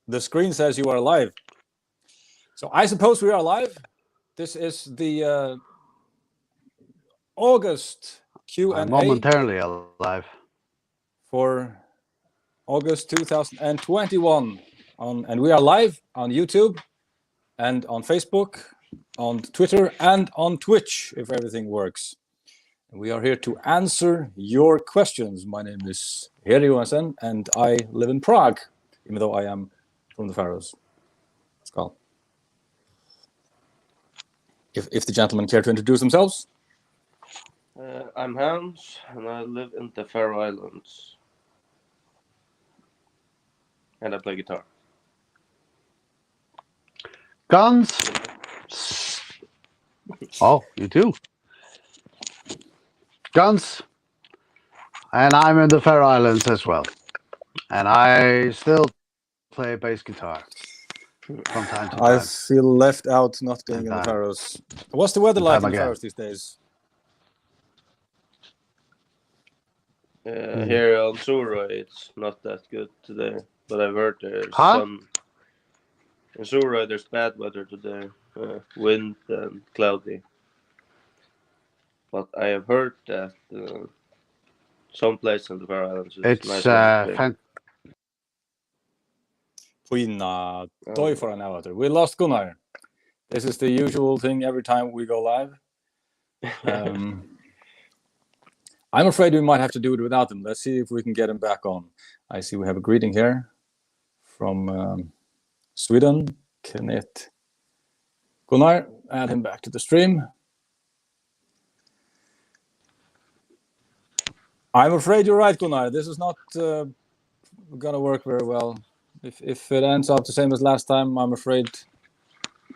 The screen says you are live. So I suppose we are live. This is the August Q&A. I'm momentarily alive. For August 2021. And we are live on YouTube and on Facebook, on Twitter, and on Twitch, if everything works. And we are here to answer your questions. My name is Heri, and I live in Prague, even though I am from the Faroes. Skull. If the gentlemen care to introduce themselves. I'm Hans, and I live in the Faroe Islands. And I play guitar. Gunz. Oh, you do? Gunz. And I'm in the Faroe Islands as well. And I still play bass guitar from time to time. I feel left out not being in the Faroes. What's the weather like in the Faroes these days? Here on Sura, it's not that good today. But I've heard there's sun. In Sura, there's bad weather today. Wind and cloudy. But I have heard that some place in the Faroe Islands it's nice. For an hour. We lost Gunnar. This is the usual thing every time we go live. I'm afraid we might have to do it without him. Let's see if we can get him back on. I see we have a greeting here from Sweden. Kenneth Gunnar, add him back to the stream. I'm afraid you're right, Gunnar. This is not gonna work very well. If it ends up the same as last time, I'm afraid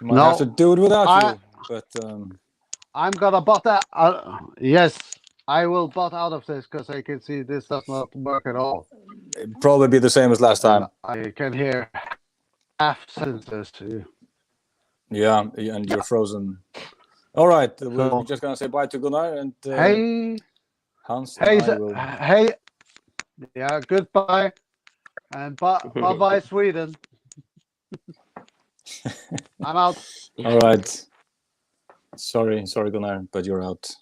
we might have to do it without you. But I'm gonna butt that. Yes, I will butt out of this because I can see this does not work at all. It'd probably be the same as last time. I can hear half sentences too. Yeah, and you're frozen. All right, we're just gonna say bye to Gunnar and hey, Hans. Hey, yeah, goodbye, and bye, Sweden. I'm out. All right. Sorry, Gunnar, but you're out.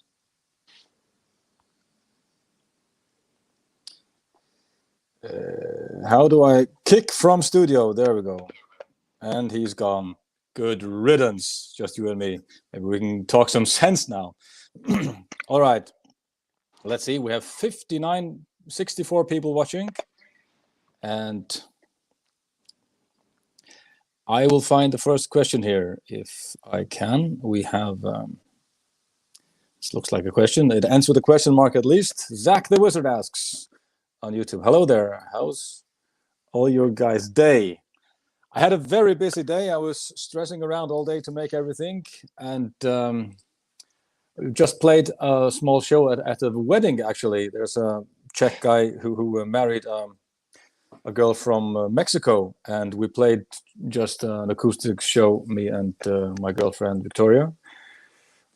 How do I kick from studio? There we go. And he's gone. Good riddance, just you and me. Maybe we can talk some sense now. All right. Let's see. We have 64 people watching. And I will find the first question here if I can. We have, this looks like a question. It ends with a question mark at least. ZachThe Wizard asks on YouTube. Hello there. How's all your guys' day? I had a very busy day. I was stressing around all day to make everything. And we just played a small show at a wedding, actually. There's a Czech guy who married a girl from Mexico. And we played just an acoustic show, me and my girlfriend, Victoria.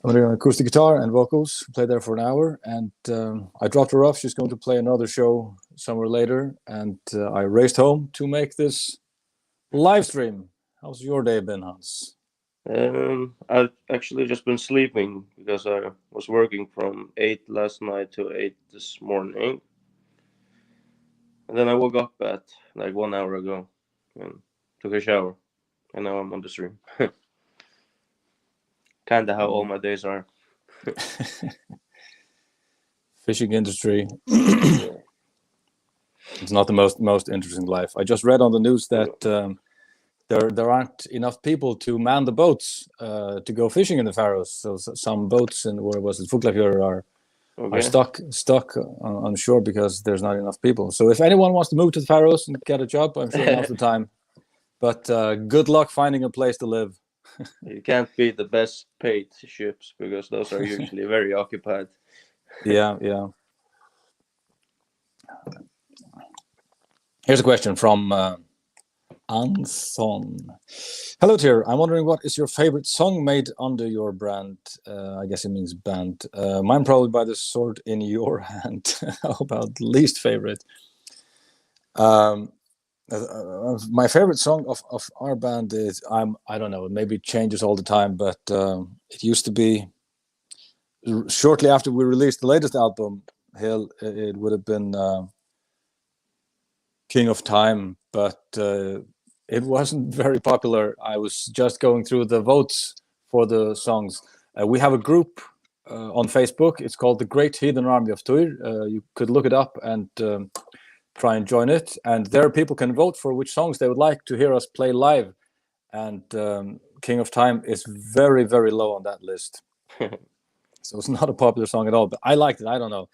On an acoustic guitar and vocals. Played there for an hour. And I dropped her off. She's going to play another show somewhere later. And I raced home to make this live stream. How's your day been, Hans? I've actually just been sleeping because I was working from 8 last night to 8 this morning. And then I woke up at like 1 hour ago and took a shower. And now I'm on the stream. Kind of how all my days are. Fishing industry. It's not the most interesting life. I just read on the news that there aren't enough people to man the boats to go fishing in the Faroes. So some boats in where was it Fuglafjord are stuck on shore because there's not enough people. So if anyone wants to move to the Faroes and get a job, I'm sure now's the time. But good luck finding a place to live. You can't be the best paid ships because those are usually very occupied. Yeah. Here's a question from Anthon. Hello, Ther. I'm wondering what is your favorite song made under your brand? I guess it means band. Mine probably By the Sword in Your Hand. How about least favorite? My favorite song of our band is I don't know, maybe it changes all the time, but it used to be shortly after we released the latest album, Hill. It would have been King of Time, but it wasn't very popular. I was just going through the votes for the songs. We have a group on Facebook. It's called the Great Heathen Army of Tyr. You could look it up and try and join it. And there people can vote for which songs they would like to hear us play live. And King of Time is very, very low on that list. So it's not a popular song at all, but I liked it. I don't know.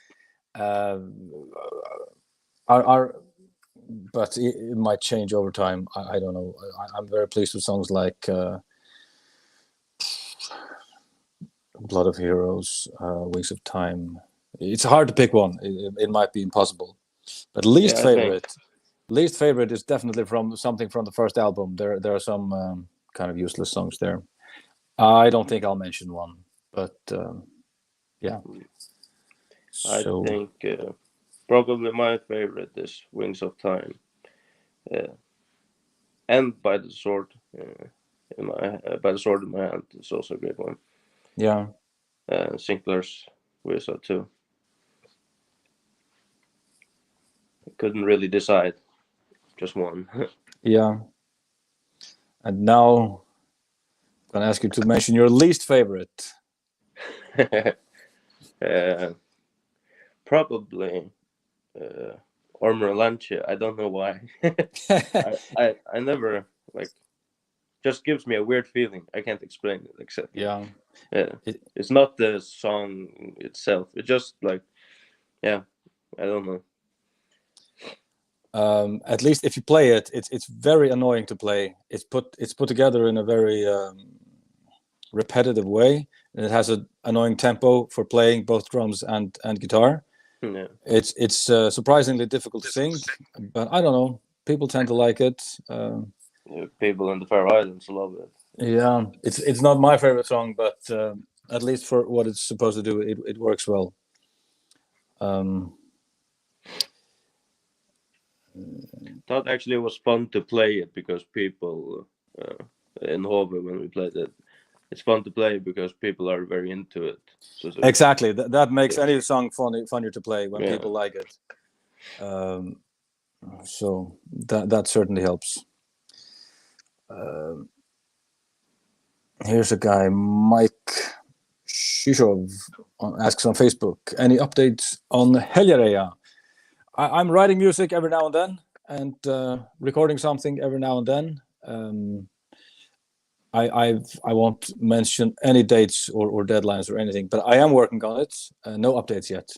But it might change over time. I don't know. I'm very pleased with songs like Blood of Heroes, Wings of Time. It's hard to pick one. It might be impossible. But least favorite is definitely from something from the first album. There are some kind of useless songs there. I don't think I'll mention one, but yeah. I think probably my favorite is Wings of Time, and By the Sword By the Sword in My Hand is also a great one. Yeah. Sinclair's Wizard too. I couldn't really decide, just one. Yeah. And now I'm gonna ask you to mention your least favorite. Probably Armor Lancia. I don't know why. I never like. Just gives me a weird feeling. I can't explain it except. Yeah. It's not the song itself. It's just like, yeah, I don't know. At least if you play it, it's very annoying to play. It's put together in a very repetitive way, and it has an annoying tempo for playing both drums and guitar. Yeah. It's surprisingly difficult to sing, but I don't know. People tend to like it. People in the Faroe Islands love it. Yeah, it's not my favorite song, but at least for what it's supposed to do, it works well. Thought actually it was fun to play it because people in Hove when we played it, it's fun to play because people are very into it. So exactly, that makes any song funnier to play when people like it. So that certainly helps. Here's a guy, Mike Shishov, asks on Facebook, any updates on Heljareyga? I'm writing music every now and then and recording something every now and then. I won't mention any dates or deadlines or anything, but I am working on it. No updates yet.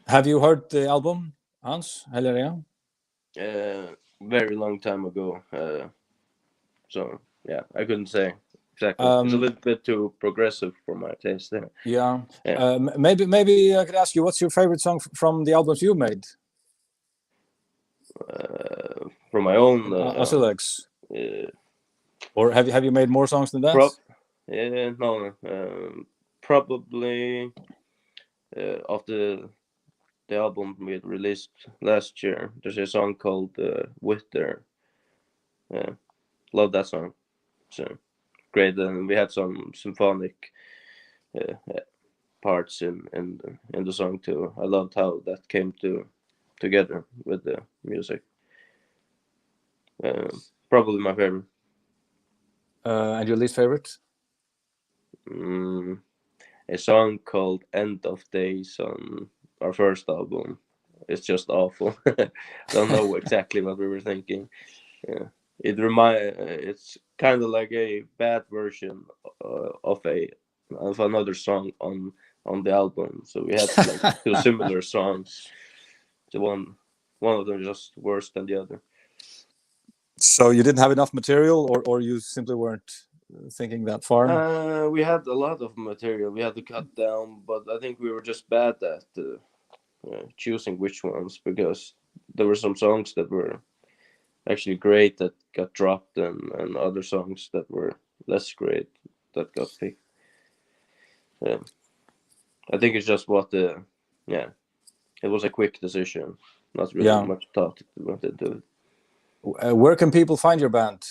Have you heard the album, Hans, Heljareyga? Very long time ago. So yeah, I couldn't say exactly. It's a little bit too progressive for my taste there. Yeah. Maybe I could ask you, what's your favorite song from the albums you made? From my own Asilex. Or have you made more songs than that? No. Probably after the album we had released last year, there's a song called Wither. Love that song. So great, and we had some symphonic parts in the song too. I loved how that came together with the music. Probably my favorite. And your least favorite? A song called End of Days on our first album. It's just awful. I don't know exactly what we were thinking. Yeah. It's kind of like a bad version of another song on the album. So we had like two similar songs. The one of them just worse than the other. So you didn't have enough material, or you simply weren't thinking that far? We had a lot of material we had to cut down, but I think we were just bad at choosing which ones, because there were some songs that were actually great that got dropped, and other songs that were less great that got picked. I think it's just what it was a quick decision. Not really much thought went into it. Where can people find your band?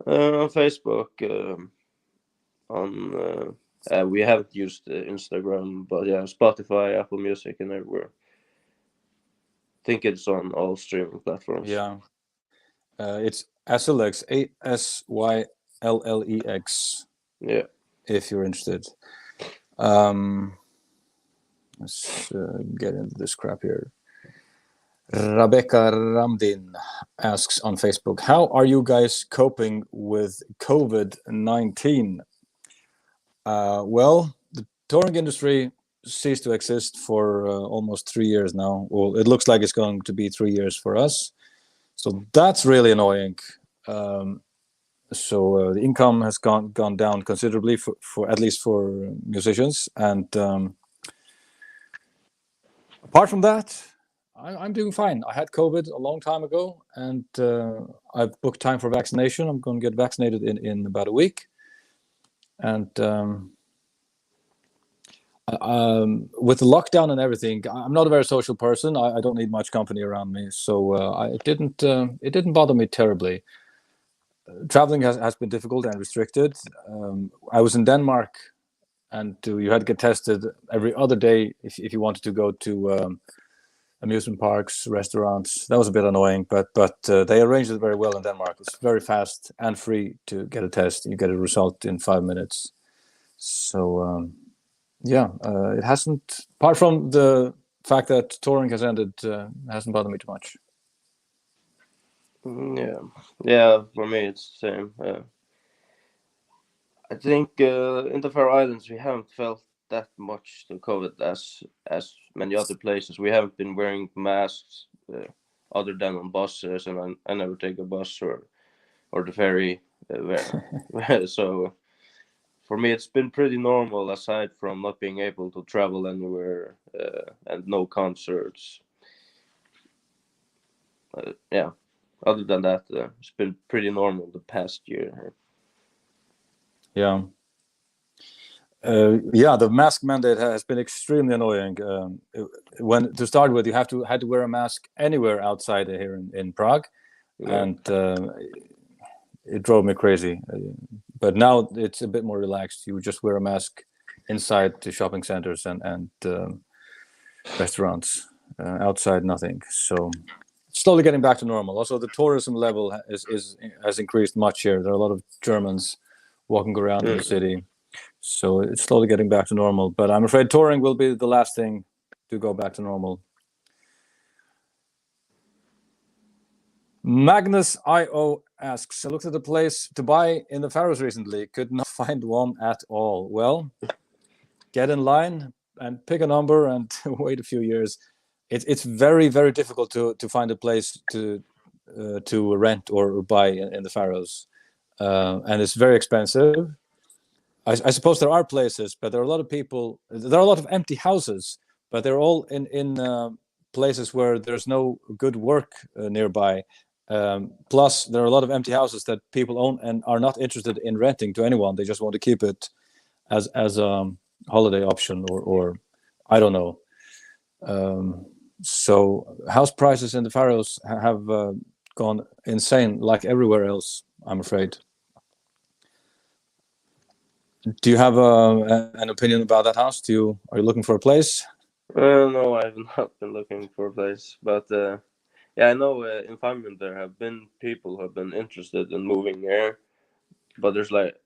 On Facebook. We haven't used Instagram, but yeah, Spotify, Apple Music, and everywhere. I think it's on all streaming platforms. Yeah, it's Asylex, Asylllex. Yeah. If you're interested. Let's get into this crap here. Rebekah Ramdin asks on Facebook, how are you guys coping with COVID-19? Well, the touring industry ceased to exist for almost 3 years now. Well, it looks like it's going to be 3 years for us. So that's really annoying. So the income has gone down considerably for at least for musicians. And apart from that, I'm doing fine. I had COVID a long time ago, and I've booked time for vaccination. I'm going to get vaccinated in about a week. And with the lockdown and everything, I'm not a very social person. I don't need much company around me, so it didn't bother me terribly. Traveling has been difficult and restricted. I was in Denmark, and you had to get tested every other day if you wanted to go to amusement parks, restaurants. That was a bit annoying, but they arranged it very well in Denmark. It's very fast and free to get a test. You get a result in 5 minutes. So it hasn't, apart from the fact that touring has ended, hasn't bothered me too much. Yeah. For me, it's the same. I think in the Faroe Islands we haven't felt that much the COVID as many other places. We haven't been wearing masks other than on buses, and I never take a bus or the ferry. So for me, it's been pretty normal, aside from not being able to travel anywhere and no concerts. Yeah. Other than that, it's been pretty normal the past year. Yeah. The mask mandate has been extremely annoying. When to start with, you had to wear a mask anywhere outside here in Prague, and it drove me crazy. But now it's a bit more relaxed. You just wear a mask inside the shopping centers and restaurants. Outside, nothing. So slowly getting back to normal. Also, the tourism level has increased much here. There are a lot of Germans walking around in the city. So it's slowly getting back to normal. But I'm afraid touring will be the last thing to go back to normal. Magnus IO asks, I looked at a place to buy in the Faroes recently. Could not find one at all. Well, get in line and pick a number and wait a few years. It's very, very difficult to find a place to rent or buy in the Faroes. And it's very expensive. I suppose there are places, but there are a lot of people. There are a lot of empty houses, but they're all in places where there's no good work nearby. Plus, there are a lot of empty houses that people own and are not interested in renting to anyone. They just want to keep it as a holiday option, or I don't know. So house prices in the Faroes have gone insane, like everywhere else, I'm afraid. Do you have an opinion about that house? Are you looking for a place? No, I have not been looking for a place, but I know in Finland there have been people who have been interested in moving here, but there's like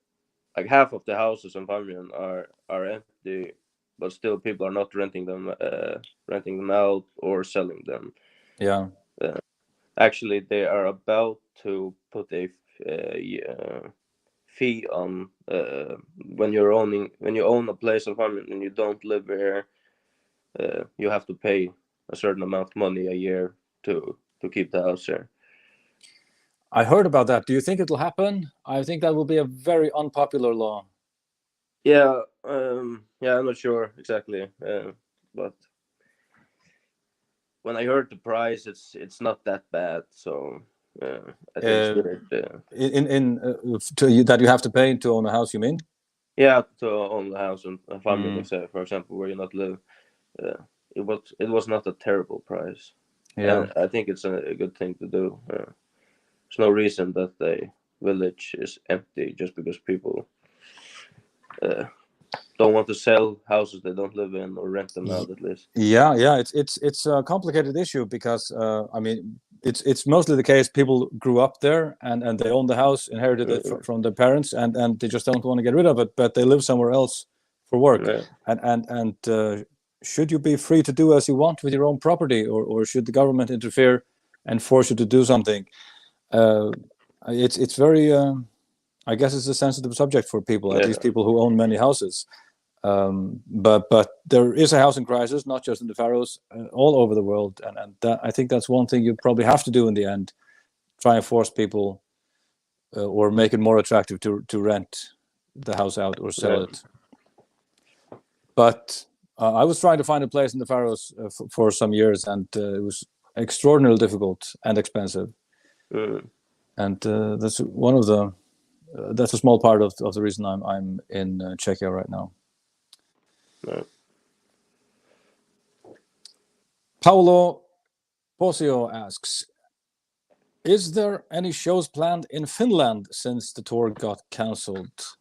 half of the houses in Finland are empty, but still people are not renting them out or selling them. Yeah. Actually, they are about to put a fee on when you own a place in Finland and you don't live here. You have to pay a certain amount of money a year to keep the house here. I heard about that. Do you think it'll happen? I think that will be a very unpopular law. Yeah, I'm not sure exactly, but when I heard the price, it's not that bad. So I think that you have to pay to own a house. You mean? Yeah, to own a house and a family, for example, where you not live. it was not a terrible price. Yeah. And I think it's a good thing to do. There's no reason that the village is empty just because people don't want to sell houses they don't live in or rent them out at least. Yeah. It's a complicated issue because I mean it's mostly the case people grew up there and they own the house, inherited it from their parents, and they just don't want to get rid of it, but they live somewhere else for work. Yeah. And should you be free to do as you want with your own property, or should the government interfere and force you to do something? It's very I guess it's a sensitive subject for people, at least people who own many houses. But there is a housing crisis, not just in the Faroes, all over the world, and that, I think that's one thing you probably have to do in the end: try and force people or make it more attractive to rent the house out or sell it. But I was trying to find a place in the Faroes for some years, and it was extraordinarily difficult and expensive. And that's one of the that's a small part of the reason I'm in Czechia right now. Paula Posio asks, is there any shows planned in Finland since the tour got cancelled?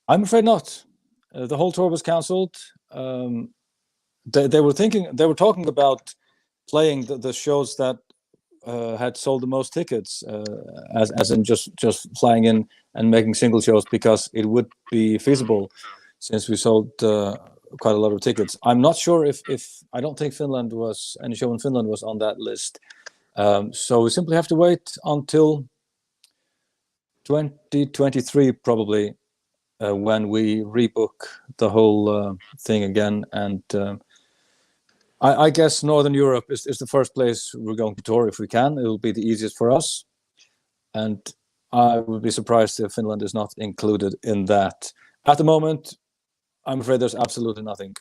I'm afraid not. The whole tour was cancelled. They were talking about playing the shows that had sold the most tickets, as in just flying in and making single shows, because it would be feasible since we sold quite a lot of tickets. I'm not sure if I don't think any show in Finland was on that list. So we simply have to wait until 2023 probably, when we rebook the whole thing again. And I guess Northern Europe is the first place we're going to tour if we can. It will be the easiest for us. And I would be surprised if Finland is not included in that. At the moment, I'm afraid there's absolutely nothing.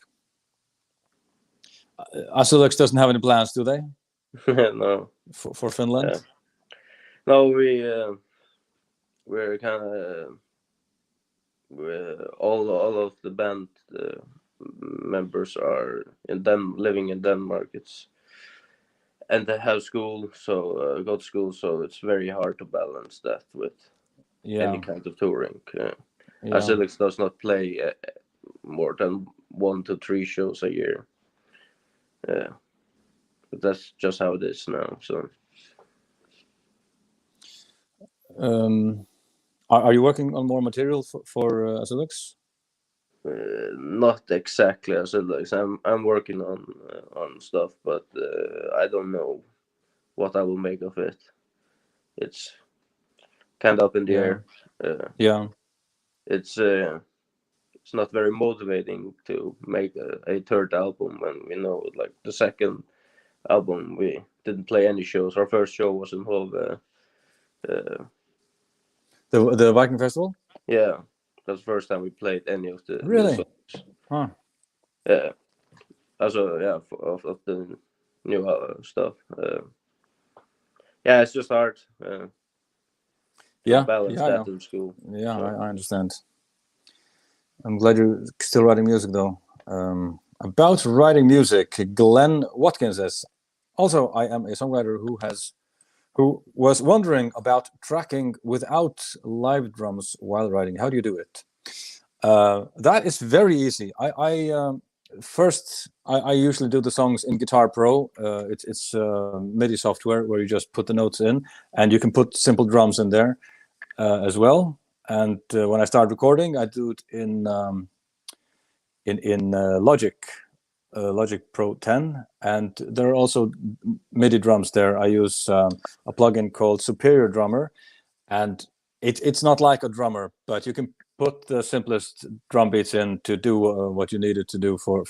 Asulux doesn't have any plans, do they? No. For Finland? Yeah. No, we're kind of all of the band members are living in Denmark. And they have school, so go to school, so it's very hard to balance that with any kind of touring. Asulux does not play more than 1 to 3 shows a year. But that's just how it is now. So, are you working on more material for Asulux? Not exactly Asulux. I'm working on stuff, but I don't know what I will make of it. It's kind of up in the air. It's not very motivating to make a third album when we know, like, the second album we didn't play any shows. Our first show was in Hove. The Viking festival? Yeah, that's the first time we played any of the really new songs. Huh. Yeah, also of the new stuff. Yeah, it's just hard. Balance that in school. Yeah, so. I understand. I'm glad you're still writing music, though. About writing music, Glenn Watkins says, also, I am a songwriter who was wondering about tracking without live drums while writing. How do you do it? That is very easy. I usually do the songs in Guitar Pro. It's MIDI software where you just put the notes in, and you can put simple drums in there as well. And when I start recording, I do it in Logic Pro 10, and there are also MIDI drums there. I use a plugin called Superior Drummer, and it's not like a drummer, but you can put the simplest drum beats in to do what you need it to do for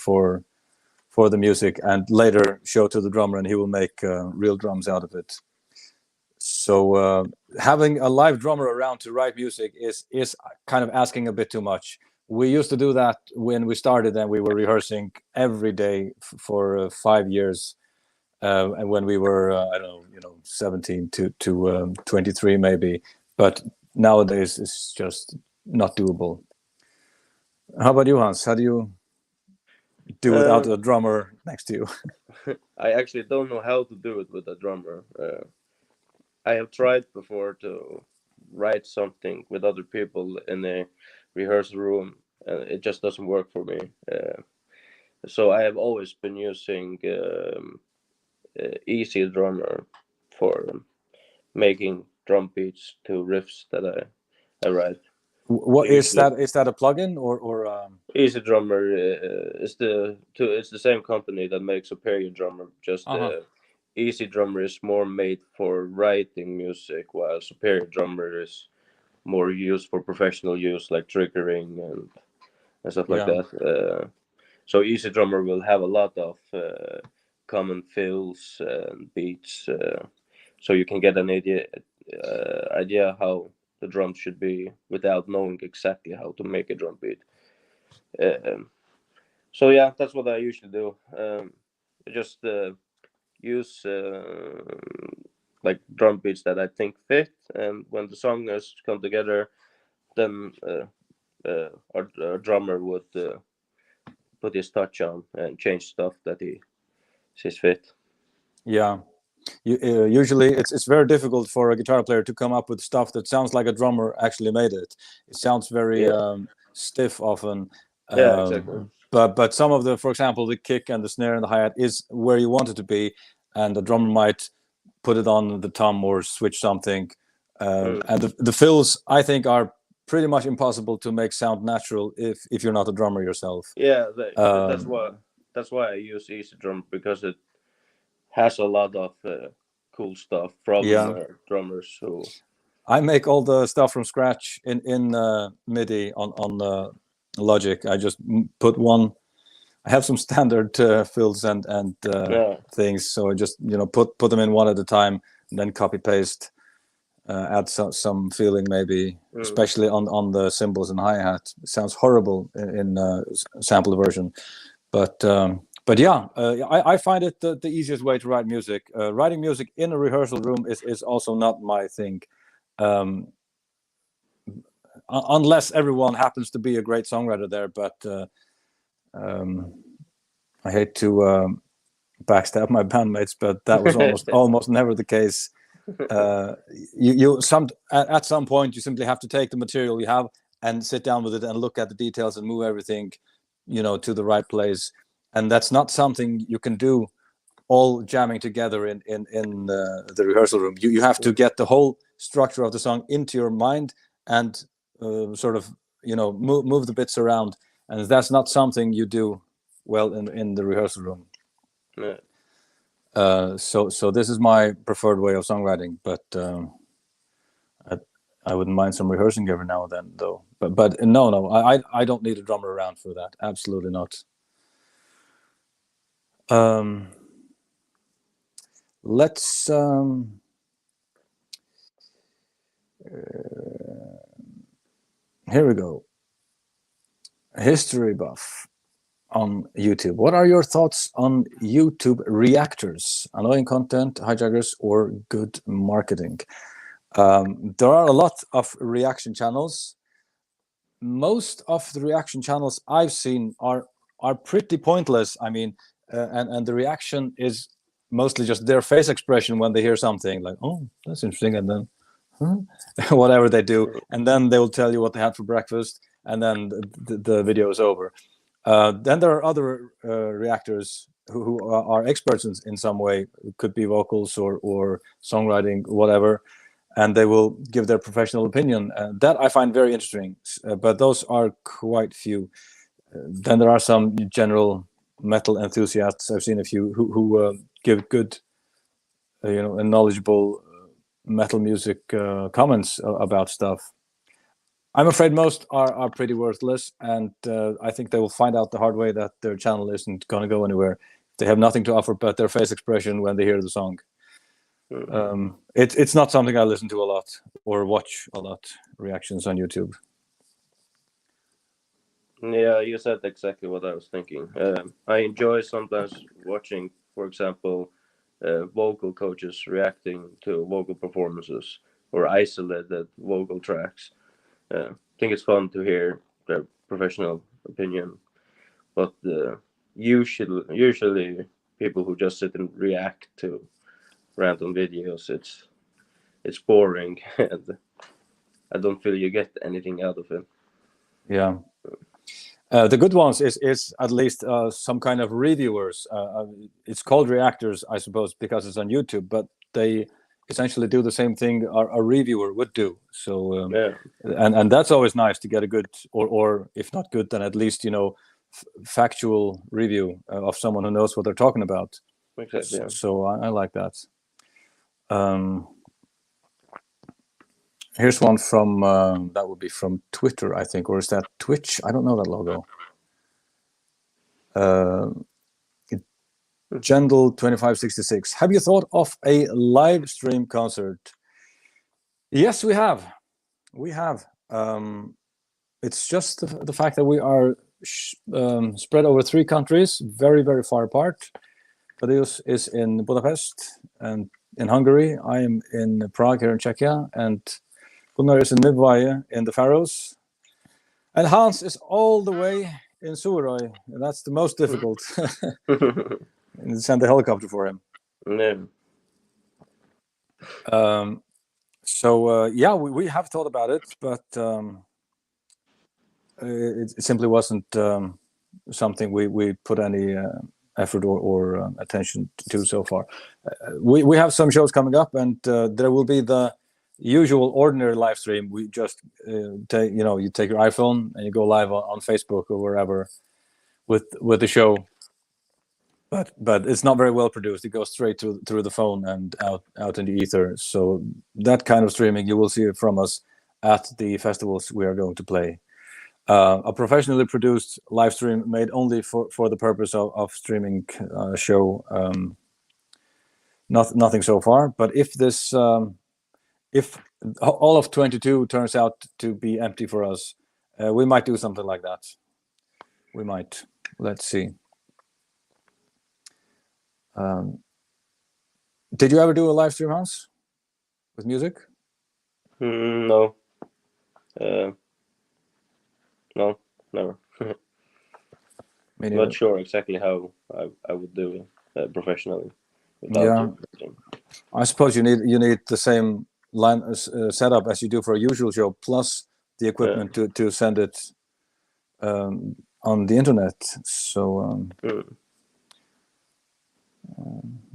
the music, and later show to the drummer, and he will make real drums out of it. So having a live drummer around to write music is kind of asking a bit too much. We used to do that when we started, and we were rehearsing every day for 5 years, and when we were 17 to 23 maybe. But nowadays it's just not doable. How about you, Hans? How do you do without a drummer next to you? I actually don't know how to do it with a drummer. I have tried before to write something with other people in a rehearsal room, and it just doesn't work for me. So I have always been using Easy Drummer for making drum beats to riffs that I write. What is that? Is that a plugin or Easy Drummer is it's the same company that makes Superior Drummer. Just Easy Drummer is more made for writing music, while Superior Drummer is more used for professional use, like triggering and stuff like that. So Easy Drummer will have a lot of common fills and beats, so you can get an idea how the drum should be without knowing exactly how to make a drum beat. So yeah, that's what I usually do. Just use like drum beats that I think fit, and when the songers come together, then our drummer would put his touch on and change stuff that he sees fit. Yeah. Usually it's very difficult for a guitar player to come up with stuff that sounds like a drummer actually made it. It sounds very stiff often. Yeah, exactly. But some of the, for example, the kick and the snare and the hi-hat is where you want it to be, and the drummer might put it on the tom or switch something. And the fills, I think, are pretty much impossible to make sound natural if you're not a drummer yourself. Yeah, that's why I use Easy Drum, because it has a lot of cool stuff from drummers who. I make all the stuff from scratch in MIDI on Logic. I just put one. I have some standard fills and things, so I just put them in one at a time, and then copy paste, add some feeling maybe, especially on the cymbals and hi-hat. It sounds horrible in sample version, but yeah, I find it the easiest way to write music. Writing music in a rehearsal room is also not my thing. Unless everyone happens to be a great songwriter there, but I hate to backstab my bandmates, but that was almost never the case. At some point you simply have to take the material you have and sit down with it and look at the details and move everything, to the right place. And that's not something you can do all jamming together in the rehearsal room. You have to get the whole structure of the song into your mind and sort of move the bits around, and that's not something you do well in the rehearsal room. So this is my preferred way of songwriting, but I wouldn't mind some rehearsing every now and then, though. But no, I don't need a drummer around for that. Absolutely not. Let's here we go. History buff on YouTube. What are your thoughts on YouTube reactors? Annoying content, hijackers, or good marketing? There are a lot of reaction channels. Most of the reaction channels I've seen are pretty pointless. I mean, and the reaction is mostly just their face expression when they hear something, like, oh, that's interesting, and then whatever they do, and then they will tell you what they had for breakfast, and then the video is over. Then there are other reactors who are experts in some way. It could be vocals or songwriting, whatever, and they will give their professional opinion. That I find very interesting, but those are quite few. Then there are some general metal enthusiasts. I've seen a few who give good, and knowledgeable metal music comments about stuff. I'm afraid most are pretty worthless, and I think they will find out the hard way that their channel isn't going to go anywhere. They have nothing to offer but their face expression when they hear the song. It's not something I listen to a lot or watch a lot, reactions on YouTube. Yeah, you said exactly what I was thinking. I enjoy sometimes watching, for example, vocal coaches reacting to vocal performances or isolated vocal tracks. I think it's fun to hear their professional opinion, but usually people who just sit and react to random videos, it's boring, and I don't feel you get anything out of it. Yeah. The good ones is at least some kind of reviewers. It's called reactors, I suppose, because it's on YouTube, but they essentially do the same thing a reviewer would do. So Yeah, and that's always nice to get a good, or if not good, then at least factual review of someone who knows what they're talking about. exactly. Yeah. So I like that. Here's one from that would be from Twitter, I think, or is that Twitch? I don't know that logo. Gendel2566. Have you thought of a live stream concert? Yes, we have. It's just the fact that we are spread over 3 countries, very, very far apart. Tadeusz is in Budapest and in Hungary. I am in Prague here in Czechia, and Gunnar is in Midvaje in the Faroes. And Hans is all the way in Suðuroy, and that's the most difficult. And send a helicopter for him. Yeah. So yeah, we have thought about it, but it simply wasn't something we put any effort or attention to so far. We have some shows coming up, and there will be the usual ordinary live stream. We just you take your iPhone and you go live on Facebook or wherever with the show. But it's not very well produced. It goes straight through the phone and out in the ether. So that kind of streaming, you will see it from us at the festivals we are going to play. A professionally produced live stream made only for the purpose of streaming show. Nothing so far. But if this, if all of 22 turns out to be empty for us, we might do something like that. We might. Let's see. Did you ever do a live stream, Hans, with music? No. No, never. Not sure exactly how I would do it professionally. Yeah, I suppose you need the same line setup as you do for a usual show, plus the equipment to send it on the internet. So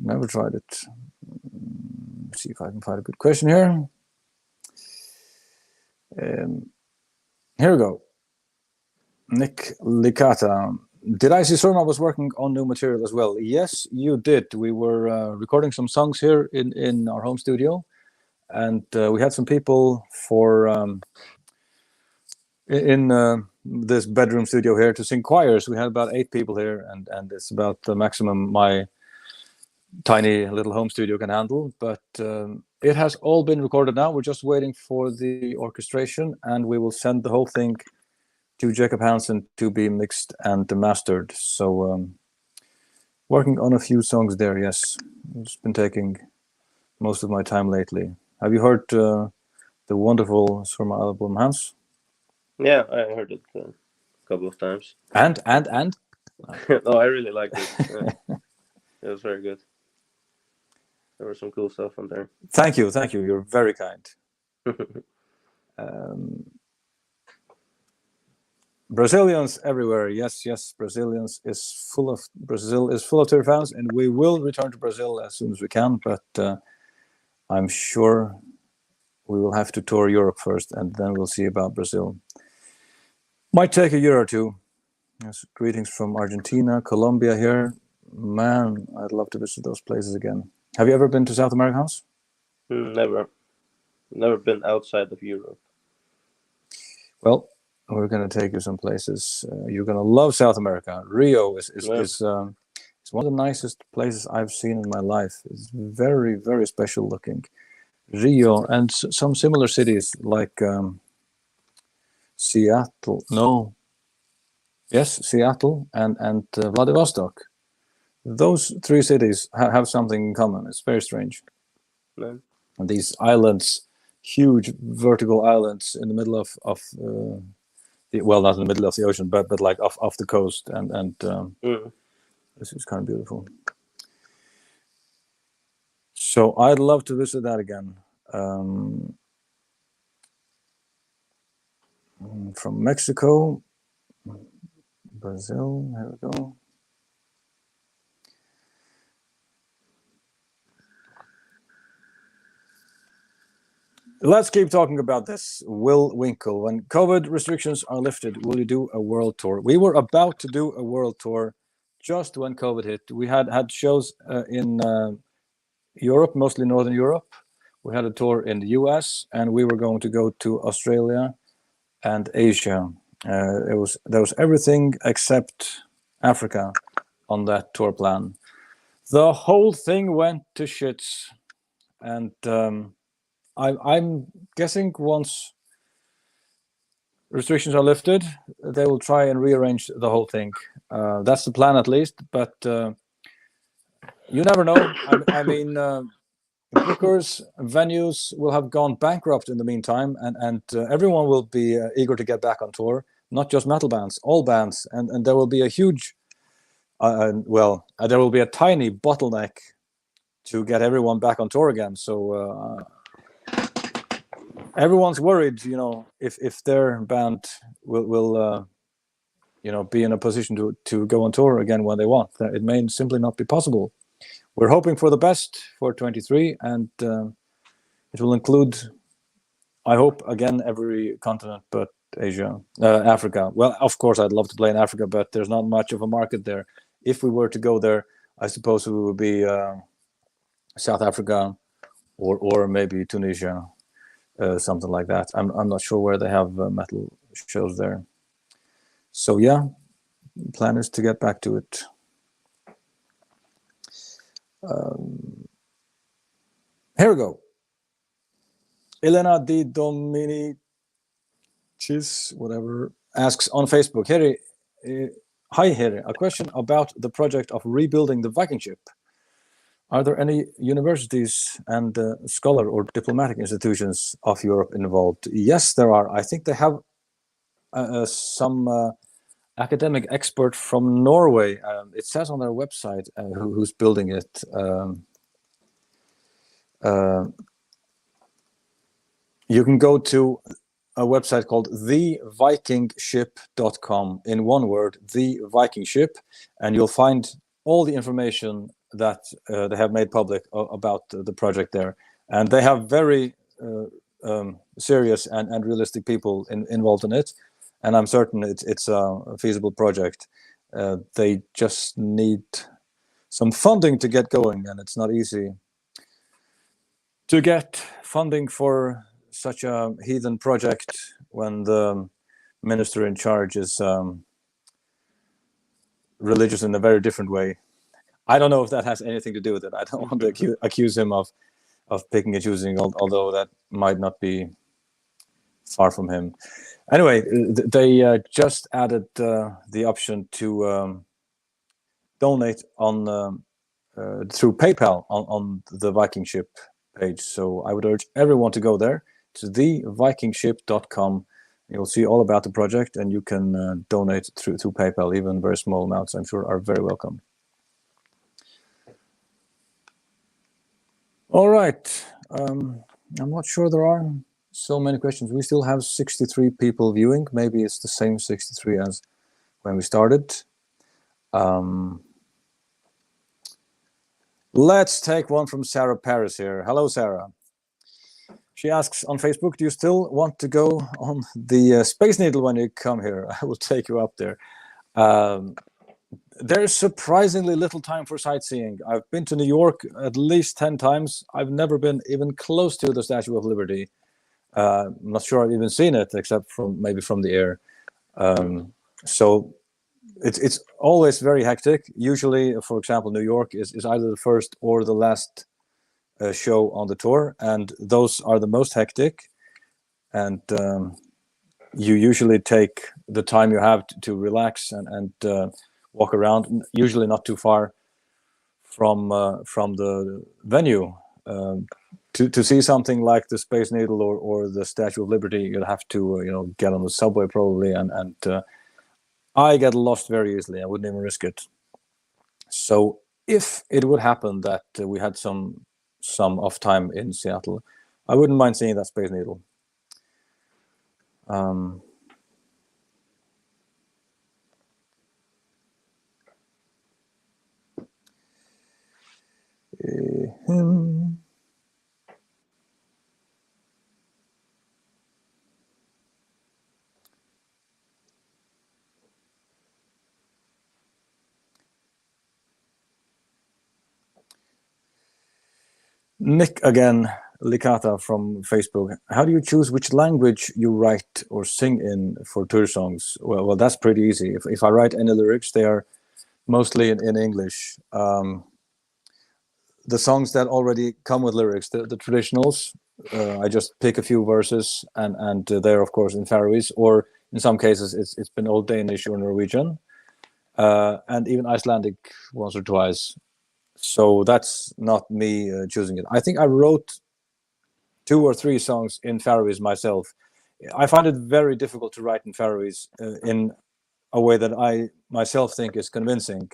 never tried it. See if I can find a good question here. Here we go. Nick Licata. Did I see Surma was working on new material as well? Yes, you did. We were recording some songs here in our home studio, and we had some people for in this bedroom studio here to sing choirs. We had about 8 people here, and it's about the maximum my tiny little home studio can handle. But it has all been recorded now. We're just waiting for the orchestration, and we will send the whole thing to Jacob Hansen to be mixed and mastered. So working on a few songs there, yes. It's been taking most of my time lately. Have you heard the wonderful Surma album, Hans? Yeah, I heard it a couple of times. And? No, I really liked it. It was very good. There was some cool stuff on there. Thank you. You're very kind. Brazilians everywhere. Yes. Brazil is full of tour fans, and we will return to Brazil as soon as we can. But I'm sure we will have to tour Europe first, and then we'll see about Brazil. Might take a year or two. Yes, greetings from Argentina, Colombia here. Man, I'd love to visit those places again. Have you ever been to South America, Hans? Never been outside of Europe. Well, we're going to take you some places. You're going to love South America. Rio is one of the nicest places I've seen in my life. It's very, very special looking. Rio and some similar cities like Seattle. No. Yes, Seattle and Vladivostok. Those 3 cities have something in common. It's very strange. No. And these islands, huge vertical islands in the middle of well, not in the middle of the ocean, but like off the coast, and This is kind of beautiful. So I'd love to visit that again. From Mexico, Brazil, here we go. Let's keep talking about this. Will Vinkle, when COVID restrictions are lifted, will you do a world tour? We were about to do a world tour just when COVID hit. We had shows in Europe, mostly Northern Europe. We had a tour in the US, and we were going to go to Australia and Asia. There was everything except Africa on that tour plan. The whole thing went to shits, and I'm guessing once restrictions are lifted, they will try and rearrange the whole thing. That's the plan, at least. But you never know. I mean, bookers, venues will have gone bankrupt in the meantime, and everyone will be eager to get back on tour. Not just metal bands, all bands, and there will be a huge, there will be a tiny bottleneck to get everyone back on tour again. So everyone's worried, if their band will be in a position to go on tour again when they want. It may simply not be possible. We're hoping for the best for 23, and it will include, I hope, again, every continent but Asia, Africa. Well, of course, I'd love to play in Africa, but there's not much of a market there. If we were to go there, I suppose it would be South Africa or maybe Tunisia, something like that. I'm not sure where they have metal shows there. So yeah, plan is to get back to it. Here we go. Elena De Dominicis, whatever, asks on Facebook, Heri, hi Heri, a question about the project of rebuilding the Viking ship. Are there any universities and scholar or diplomatic institutions of Europe involved? Yes, there are. I think they have some academic expert from Norway. It says on their website who's building it. You can go to a website called thevikingship.com, in one word, The Viking Ship, and you'll find all the information that they have made public about the project there. And they have very serious and realistic people involved in it. And I'm certain it's a feasible project. They just need some funding to get going, and it's not easy to get funding for such a heathen project when the minister in charge is religious in a very different way. I don't know if that has anything to do with it. I don't want to accuse him of picking and choosing, although that might not be far from him. Anyway, they just added the option to donate on through PayPal on the Viking Ship page. So I would urge everyone to go there to thevikingship.com. You'll see all about the project, and you can donate through PayPal. Even very small amounts, I'm sure, are very welcome. All right. I'm not sure there are so many questions. We still have 63 people viewing. Maybe it's the same 63 as when we started. Let's take one from Sarah Paris here. Hello, Sarah. She asks on Facebook, do you still want to go on the Space Needle when you come here? I will take you up there. There's surprisingly little time for sightseeing. I've been to New York at least 10 times. I've never been even close to the Statue of Liberty. I'm not sure I've even seen it, except maybe from the air. So it's always very hectic. Usually, for example, New York is either the first or the last show on the tour, and those are the most hectic. And you usually take the time you have to relax and walk around, usually not too far from the venue. To see something like the Space Needle or the Statue of Liberty, you'll have to get on the subway probably, and I get lost very easily. I wouldn't even risk it. So if it would happen that we had some off time in Seattle, I wouldn't mind singing that Space Needle. Nick again, Licata from Facebook. How do you choose which language you write or sing in for tour songs? Well, that's pretty easy. If I write any lyrics, they are mostly in English. The songs that already come with lyrics, the traditionals, I just pick a few verses and they're of course in Faroese, or in some cases it's been Old Danish or Norwegian, and even Icelandic once or twice. So that's not me choosing it. I think I wrote 2 or 3 songs in Faroese myself. I find it very difficult to write in Faroese in a way that I myself think is convincing.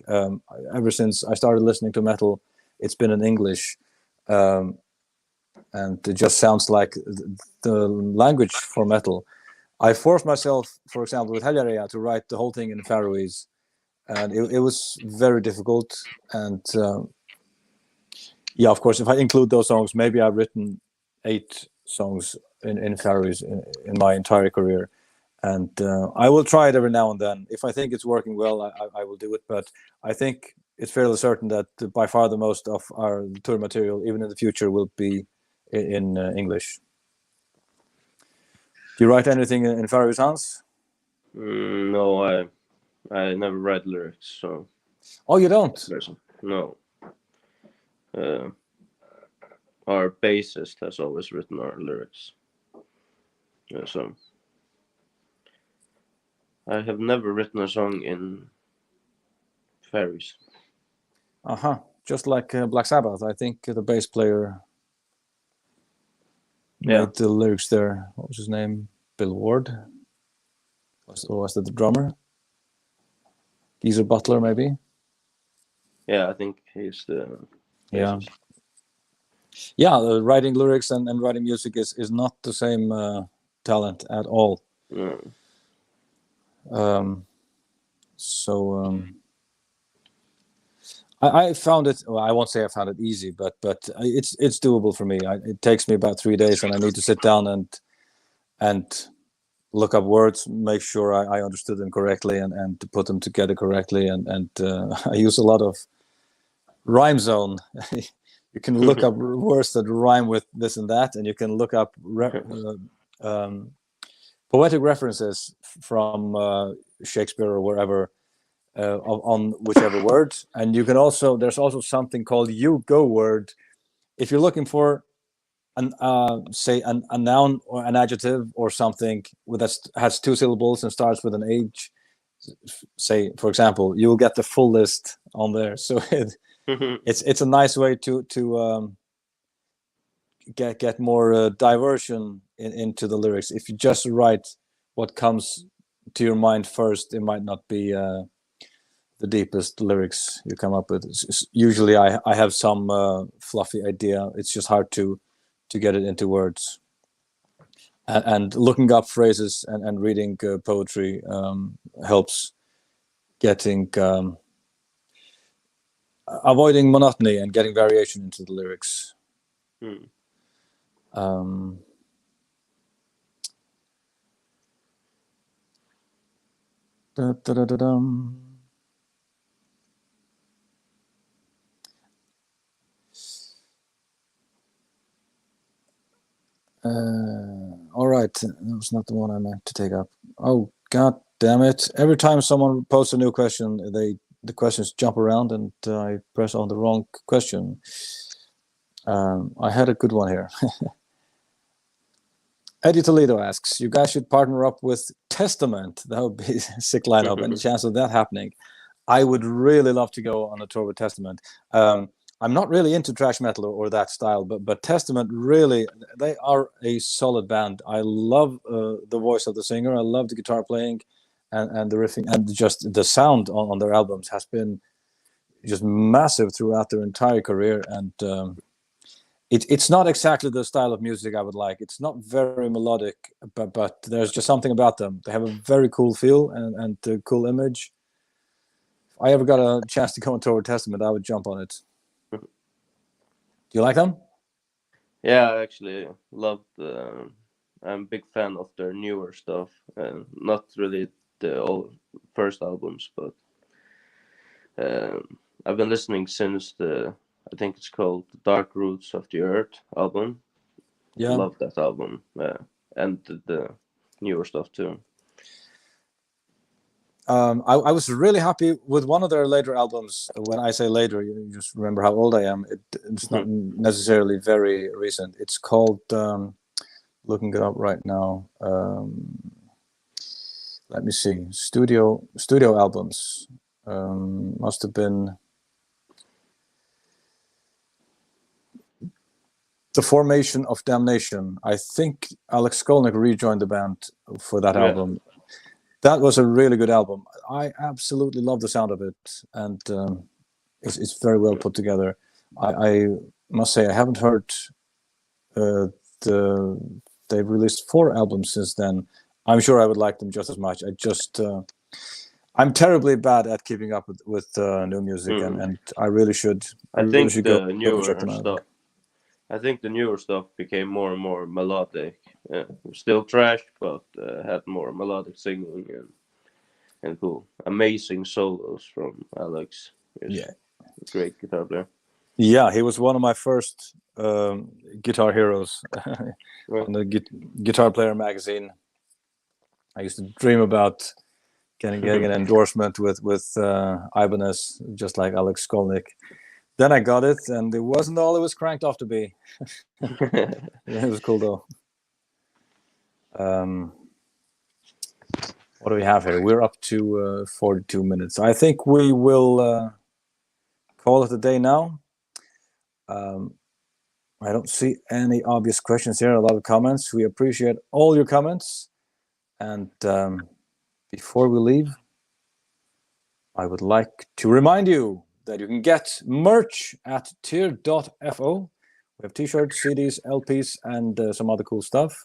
Ever since I started listening to metal, it's been in English, and it just sounds like the language for metal. I forced myself, for example, with Heljareyga, to write the whole thing in Faroese, and it was very difficult. And yeah, of course, if I include those songs, maybe I've written 8 songs in Faroese in my entire career. And I will try it every now and then. If I think it's working well, I will do it. But I think it's fairly certain that by far the most of our tour material, even in the future, will be in English. Do you write anything in Faroese, Hans? No, I never write lyrics. So. Oh, you don't? No. Our bassist has always written our lyrics. So I have never written a song in Faroese. Just like Black Sabbath, I think the bass player made the lyrics there. What was his name? Bill Ward? Was that the drummer? Geezer Butler, maybe? Yeah, I think he's the bassist. Yeah, writing lyrics and writing music is not the same talent at all. I found it. Well, I won't say I found it easy, but it's doable for me. It takes me about 3 days, and I need to sit down and look up words, make sure I understood them correctly, and to put them together correctly. And I use a lot of rhyme zone. You can look up words that rhyme with this and that, and you can look up poetic references from Shakespeare or wherever on whichever word. And you can also, there's also something called you-go word. If you're looking for say a noun or an adjective or something that has 2 syllables and starts with an H, say for example, you will get the full list on there. So it's a nice way to get more diversion into the lyrics. If you just write what comes to your mind first, it might not be the deepest lyrics you come up with. Usually I have some fluffy idea. It's just hard to get it into words. And looking up phrases and reading poetry helps getting avoiding monotony and getting variation into the lyrics. All right, that was not the one I meant to take up. Oh, god damn it. Every time someone posts a new question, the questions jump around and I press on the wrong question. I had a good one here. Eddie Toledo asks, you guys should partner up with Testament. That would be a sick lineup. Any chance of that happening? I would really love to go on a tour with Testament. I'm not really into thrash metal or that style, but Testament really, they are a solid band. I love the voice of the singer. I love the guitar playing and the riffing, and just the sound on their albums has been just massive throughout their entire career, and it's not exactly the style of music I would like. It's not very melodic, but there's just something about them. They have a very cool feel and a cool image. If I ever got a chance to go on tour with Testament, I would jump on it. Do you like them? Yeah, I actually love I'm a big fan of their newer stuff, and not really the old first albums, but I've been listening since I think it's called The Dark Roots of the Earth album. Yeah. Love that album, and the newer stuff too. I was really happy with one of their later albums. When I say later, you just remember how old I am. It's not necessarily very recent. It's called, looking it up right now. Let me see. Studio albums. Must have been The Formation of Damnation. I think Alex Skolnick rejoined the band for that album. That was a really good album. I absolutely love the sound of it, and it's very well put together. I must say I haven't heard they've released 4 albums since then. I'm sure I would like them just as much. I'm terribly bad at keeping up with new music, and I really should. I think really the go newer check them out. stuff. I think the newer stuff became more and more melodic. Still trash, but had more melodic singing and cool, amazing solos from Alex. He's a great guitar player. Yeah, he was one of my first guitar heroes on the Guitar Player magazine. I used to dream about getting an endorsement with Ibanez, just like Alex Skolnick. Then I got it, and it wasn't all it was cranked off to be. It was cool though. What do we have here? We're up to 42 minutes. I think we will call it a day now. I don't see any obvious questions here. A lot of comments. We appreciate all your comments. And before we leave, I would like to remind you that you can get merch at tier.fo. We have t-shirts, CDs, LPs, and some other cool stuff.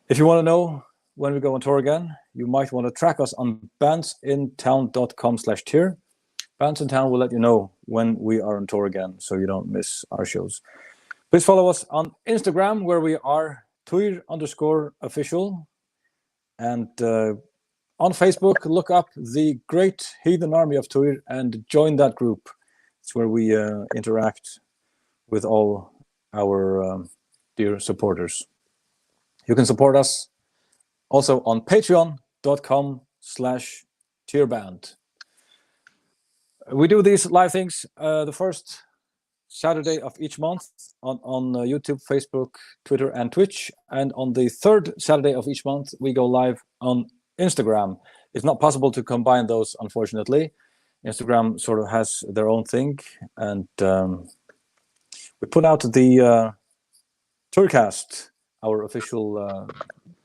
If you want to know when we go on tour again, you might want to track us on bandsintown.com/tier. Bands in Town will let you know when we are on tour again, so you don't miss our shows. Please follow us on Instagram, where we are _official. And on Facebook, look up the Great Heathen Army of Tuir and join that group. It's where we interact with all our dear supporters. You can support us also on patreon.com/tierband. We do these live things the first Saturday of each month on YouTube, Facebook, Twitter, and Twitch. And on the third Saturday of each month, we go live on Instagram. It's not possible to combine those, unfortunately. Instagram sort of has their own thing. And we put out the Tourcast, our official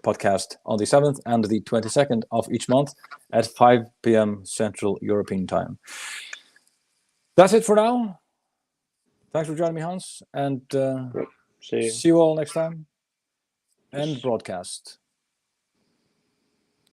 podcast, on the 7th and the 22nd of each month at 5 p.m. Central European Time. That's it for now. Thanks for joining me, Hans, and see you all next time. End broadcast.